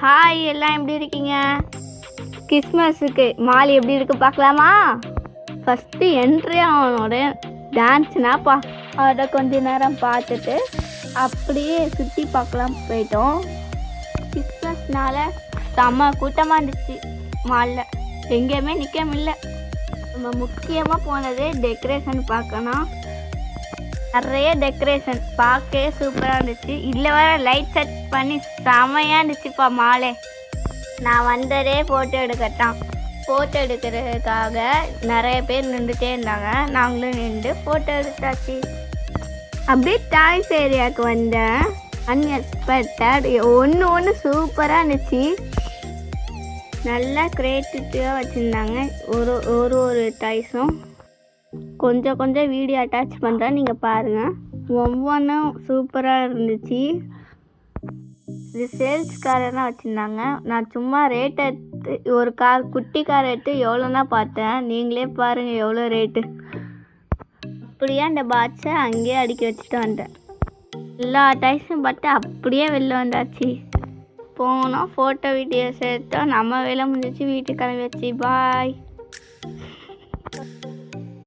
Hi, எல்லாம் எப்படி இருக்கீங்க? கிறிஸ்மஸுக்கு மாலி எப்படி இருக்கு பார்க்கலாமா? ஃபஸ்ட்டு என்ட்ரி அவனோட டான்ஸ்னாப்பா அதை கொஞ்ச நேரம் பார்த்துட்டு அப்படியே சுற்றி பார்க்கலாம் போயிட்டோம். கிறிஸ்மஸ்னால செம்ம கூட்டமாக இருந்துச்சு. மாலில் எங்கேயுமே நிற்க முடியல. நம்ம முக்கியமாக போனது டெக்கரேஷன் பார்க்கணும். நிறைய டெக்கரேஷன் பார்க்கவே சூப்பராக இருந்துச்சு. இதில் வர லைட் செட் பண்ணி செமையாக இருந்துச்சுப்பா மாலே. நான் வந்ததே ஃபோட்டோ எடுக்கட்டான். ஃபோட்டோ எடுக்கிறதுக்காக நிறைய பேர் நின்றுட்டே இருந்தாங்க. நாங்களும் நின்று ஃபோட்டோ எடுத்தாச்சு. அப்படியே டாய்ஸ் ஏரியாவுக்கு வந்தேன். அன்எக்ஸ்பெக்டட் ஒன்று சூப்பராக இருந்துச்சு. நல்லா கிரியேட்டிவாக வச்சுருந்தாங்க. ஒரு டாய்ஸும் கொஞ்சம் வீடியோ அட்டாச் பண்ணுறேன், நீங்கள் பாருங்கள். ஒவ்வொன்றும் சூப்பராக இருந்துச்சு. இது சேல்ஸ்காரெல்லாம் வச்சுருந்தாங்க. நான் சும்மா ரேட் எடுத்து ஒரு குட்டி கார் எடுத்து எவ்வளோன்னா பார்த்தேன். நீங்களே பாருங்கள் எவ்வளோ ரேட்டு. அப்படியே அந்த பாட்ஸை அங்கேயே அடுக்கி வச்சுட்டு வந்தேன். எல்லா டைஸும் பார்த்து அப்படியே வெளில வந்தாச்சு. போனோம், ஃபோட்டோ வீடியோஸ் எடுத்தோம். நம்ம வேலை முடிஞ்சிச்சு, வீட்டுக்கு கிளம்பி வச்சு. பாய்.